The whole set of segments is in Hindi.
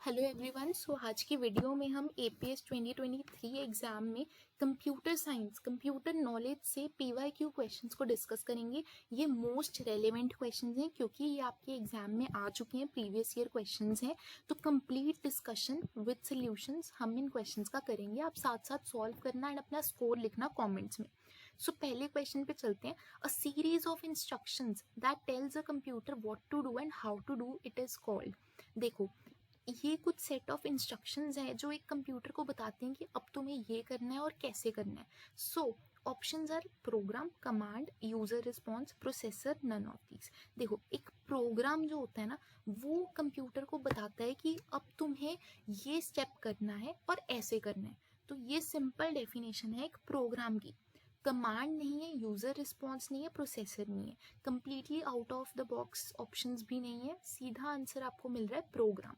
Hello everyone. आज की वीडियो में हम एपीएस 2023 एग्जाम में कंप्यूटर साइंस कंप्यूटर नॉलेज से पीवाईक्यू क्वेश्चंस को डिस्कस करेंगे। ये मोस्ट रेलेवेंट क्वेश्चंस हैं क्योंकि ये आपके एग्जाम में आ चुके हैं, प्रीवियस ईयर क्वेश्चंस हैं। तो कंप्लीट डिस्कशन विद सॉल्यूशंस हम इन क्वेश्चंस का करेंगे। आप साथ साथ सॉल्व करना एंड अपना स्कोर लिखना कॉमेंट्स में। पहले क्वेश्चन पे चलते हैं। A series of instructions that tells a computer what to do and how to do it is called. देखो, ये कुछ सेट ऑफ इंस्ट्रक्शंस हैं जो एक कंप्यूटर को बताते हैं कि अब तुम्हें ये करना है और कैसे करना है। Options are program, command, user response, processor, none of these. देखो, एक प्रोग्राम जो होता है ना, वो कंप्यूटर को बताता है कि अब तुम्हें ये स्टेप करना है और ऐसे करना है। तो ये सिंपल डेफिनेशन है एक प्रोग्राम की। कमांड नहीं है, यूजर रिस्पॉन्स नहीं है, प्रोसेसर नहीं है, completely out of the box options भी नहीं है, सीधा आंसर आपको मिल रहा है प्रोग्राम।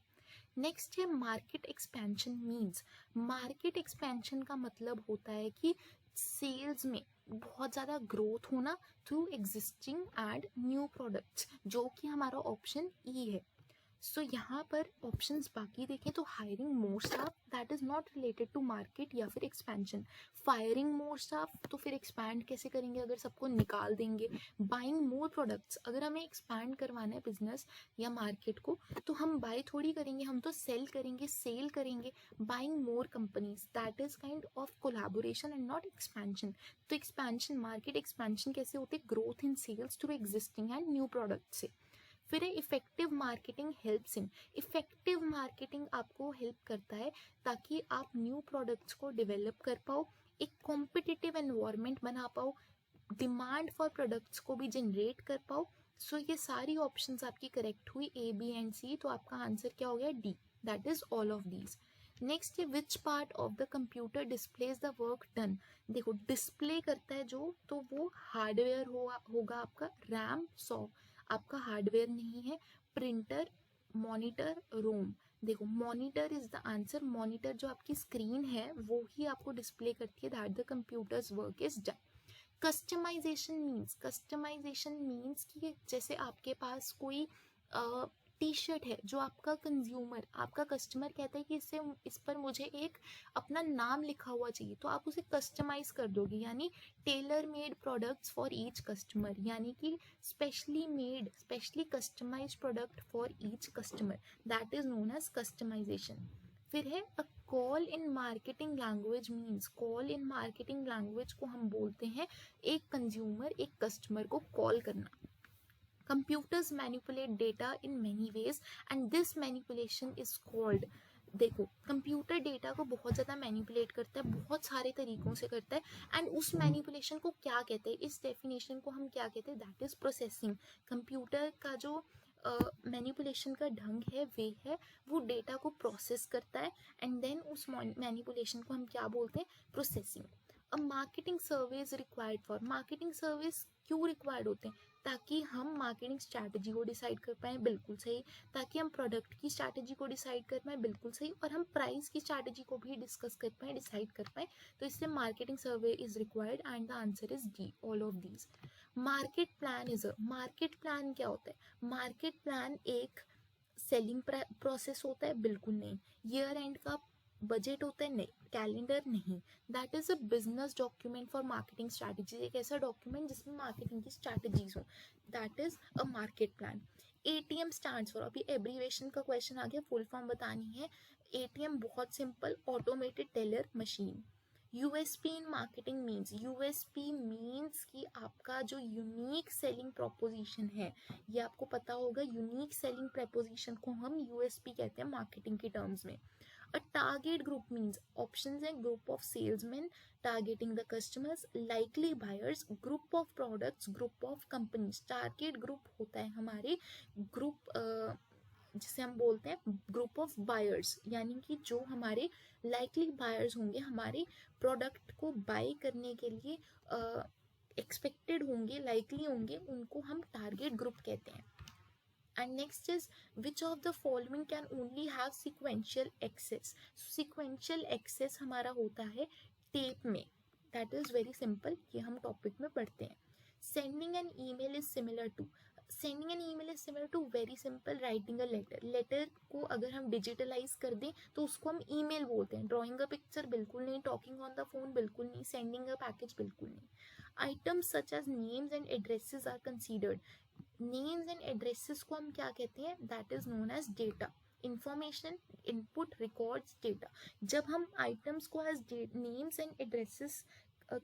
नेक्स्ट है market expansion means. Market expansion का मतलब होता है कि सेल्स में बहुत ज़्यादा ग्रोथ होना through existing and new products, जो कि हमारा ऑप्शन ई है। यहाँ पर ऑप्शंस बाकी देखें तो hiring more staff, that is not related to market या फिर एक्सपेंशन। फायरिंग मोर स्टाफ, तो फिर एक्सपैंड कैसे करेंगे अगर सबको निकाल देंगे। बाइंग मोर प्रोडक्ट्स, अगर हमें एक्सपैंड करवाना है बिजनेस या मार्केट को तो हम बाय थोड़ी करेंगे, हम तो सेल करेंगे, सेल करेंगे। Buying more companies, that is kind of collaboration and not expansion. तो एक्सपेंशन, मार्केट एक्सपेंशन कैसे होते हैं? Growth in sales through existing and new product से। फिर है effective marketing helps in. Effective marketing आपको हेल्प करता है ताकि आप न्यू प्रोडक्ट्स को डेवलप कर पाओ, एक कॉम्पिटिटिव एनवायरनमेंट बना पाओ, डिमांड फॉर प्रोडक्ट्स को भी जनरेट कर पाओ। ये सारी ऑप्शंस आपकी करेक्ट हुई, ए बी एंड सी। तो आपका आंसर क्या हो गया? D, that is all of these. Next है which part of the computer displays the work done. देखो, डिस्प्ले करता है जो, तो वो हार्डवेयर होगा आपका रैम 100, आपका हार्डवेयर नहीं है। प्रिंटर, मॉनिटर, रोम। देखो, monitor is the answer. Monitor जो आपकी स्क्रीन है वो ही आपको डिस्प्ले करती है, that the computer's work is done. Customisation means कि जैसे आपके पास कोई टी शर्ट है जो आपका कंज्यूमर, आपका कस्टमर कहता है कि इस पर मुझे एक अपना नाम लिखा हुआ चाहिए, तो आप उसे कस्टमाइज कर दोगे, यानी tailor made products for each customer, यानी कि specially customise product for each customer, that is known as customisation. फिर है a call in marketing language means. Call in marketing language को हम बोलते हैं एक कंज्यूमर एक कस्टमर को कॉल करना। Computers manipulate data in many ways and this manipulation is called. देखो, कंप्यूटर डेटा को बहुत ज़्यादा मैनिपुलेट करता है, बहुत सारे तरीकों से करता है, एंड उस मैनिपुलेशन को क्या कहते हैं, इस डेफिनेशन को हम क्या कहते हैं? That is processing. कंप्यूटर का जो मैनिपुलेशन का ढंग है वे है वो डेटा को प्रोसेस करता है एंड देन उस मैनिपुलेशन को हम क्या बोलते हैं? प्रोसेसिंग। अब marketing service required for. Marketing service क्यों रिक्वायर्ड होते हैं? ताकि हम मार्केटिंग स्ट्रैटेजी को डिसाइड कर पाएँ, बिल्कुल सही। ताकि हम प्रोडक्ट की स्ट्रैटेजी को डिसाइड कर पाएँ, बिल्कुल सही। और हम प्राइस की स्ट्रैटेजी को भी डिस्कस कर पाएँ, डिसाइड कर पाएँ। तो इससे marketing survey is required and the answer is D, all of these. Market plan is a. Market plan क्या होता है? मार्केट प्लान एक सेलिंग प्रोसेस होता है? बिल्कुल नहीं। ईयर एंड का बजट होता है? नहीं। कैलेंडर? नहीं। That is a business document for marketing strategy, एक ऐसा डॉक्यूमेंट जिसमें मार्केटिंग की स्ट्रैटेजीज हो, that is a market plan. ATM stands for, अभी एब्रीवेशन का क्वेश्चन आ गया, फुल फॉर्म बतानी है। एटीएम बहुत simple, automated teller machine. USP in marketing means. USP means कि आपका जो यूनिक सेलिंग प्रोपोजिशन है, ये आपको पता होगा, यूनिक सेलिंग प्रोपोजिशन को हम यूएसपी कहते हैं मार्केटिंग के टर्म्स में। A target group means options है group of salesmen targeting the customers, likely buyers, group of products, group of companies. Target group होता है हमारे group जिसे हम बोलते हैं ग्रुप ऑफ बायर्स, यानी कि जो हमारे लाइकली बायर्स होंगे, हमारे प्रोडक्ट को बाय करने के लिए एक्सपेक्टेड होंगे, लाइकली होंगे, उनको हम टारगेट ग्रुप कहते हैं। And next is which of the following can only have sequential access. Sequential access हमारा होता है टेप में, that is very simple, ये हम टॉपिक में पढ़ते हैं। Sending an email is similar to, sending an email is similar to very simple writing a letter. Letter को अगर हम डिजिटलाइज कर दें तो उसको हम ईमेल बोलते हैं। ड्राइंग अ पिक्चर बिल्कुल नहीं, टॉकिंग ऑन द फोन बिल्कुल नहीं, सेंडिंग अ पैकेज बिल्कुल नहीं। Items such as names and addresses are considered. Names and addresses को हम क्या कहते हैं? That is known as data. Information, input, records, data. जब हम आइटम्स को as names and addresses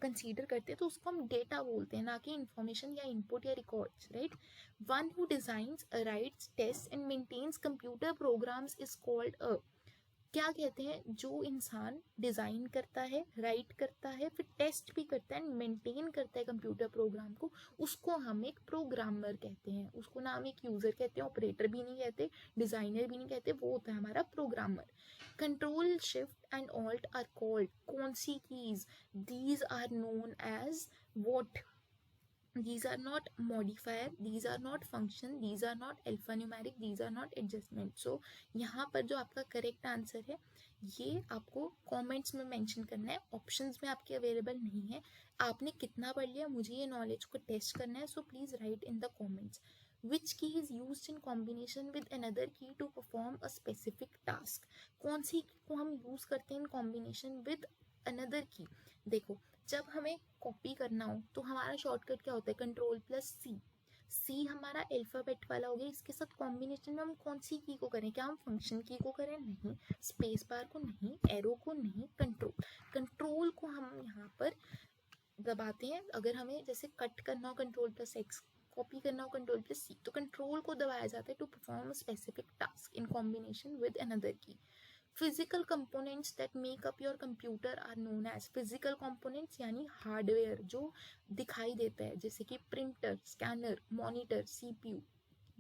consider करते हैं तो उसको हम डेटा बोलते हैं, ना कि इंफॉर्मेशन या इनपुट या records, right. One who designs, writes, test and maintains computer programs is called a. क्या कहते हैं? जो इंसान डिज़ाइन करता है, राइट करता है, फिर टेस्ट भी करता है एंड मेंटेन करता है कंप्यूटर प्रोग्राम को, उसको हम एक प्रोग्रामर कहते हैं। उसको ना हम एक यूज़र कहते हैं, ऑपरेटर भी नहीं कहते, डिज़ाइनर भी नहीं कहते, वो होता है हमारा programmer. Control, shift and alt are called कौन सी keys? These are known as what? These are not modifier, these are not function, these are not alphanumeric, these are not adjustment. So यहाँ पर जो आपका करेक्ट आंसर है ये आपको कमेंट्स में मेंशन करना है, ऑप्शंस में आपके अवेलेबल नहीं है। आपने कितना पढ़ लिया, मुझे ये नॉलेज को टेस्ट करना है, so please write in the comments. Which key is use in combination with another key to perform a specific task? कौन सी को हम यूज करते हैं इन कॉम्बिनेशन विद अनदर की? देखो, जब हमें कॉपी करना हो तो हमारा शॉर्टकट क्या होता है? कंट्रोल प्लस सी। सी हमारा अल्फाबेट वाला हो गया, इसके साथ कॉम्बिनेशन में हम कौन सी की को करें? क्या हम फंक्शन की को करें? नहीं। स्पेस बार को नहीं, एरो को नहीं, कंट्रोल। कंट्रोल को हम यहाँ पर दबाते हैं। अगर हमें जैसे कट करना हो कंट्रोल प्लस एक्स, कॉपी करना हो कंट्रोल प्लस सी, तो कंट्रोल को दबाया जाता है to perform a specific task in combination with another key. Physical components that make up your computer are known as. Physical components यानी हार्डवेयर जो दिखाई देता है, जैसे कि printer, scanner, monitor, CPU,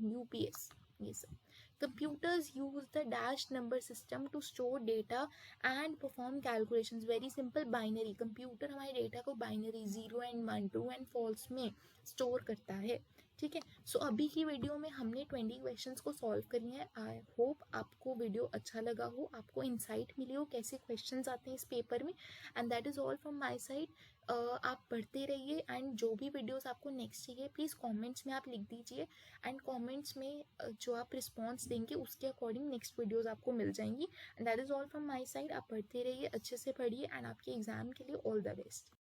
UPS, ये सब। Computers use the dash number system to store data and perform calculations. Very simple, binary. Computer हमारे डेटा को binary 0 and 1, true and false में स्टोर करता है, ठीक है। सो अभी की वीडियो में हमने 20 क्वेश्चंस को सॉल्व कर लिए हैं। आई होप आपको वीडियो अच्छा लगा हो, आपको इंसाइट मिली हो कैसे क्वेश्चंस आते हैं इस पेपर में। And that is all from my side. आप पढ़ते रहिए एंड जो भी वीडियोस आपको नेक्स्ट चाहिए प्लीज़ कमेंट्स में आप लिख दीजिए, एंड कमेंट्स में जो आप रिस्पॉन्स देंगे उसके अकॉर्डिंग नेक्स्ट वीडियोस आपको मिल जाएंगी। And that is all from my side. आप पढ़ते रहिए, अच्छे से पढ़िए एंड आपके एग्जाम के लिए ऑल द बेस्ट।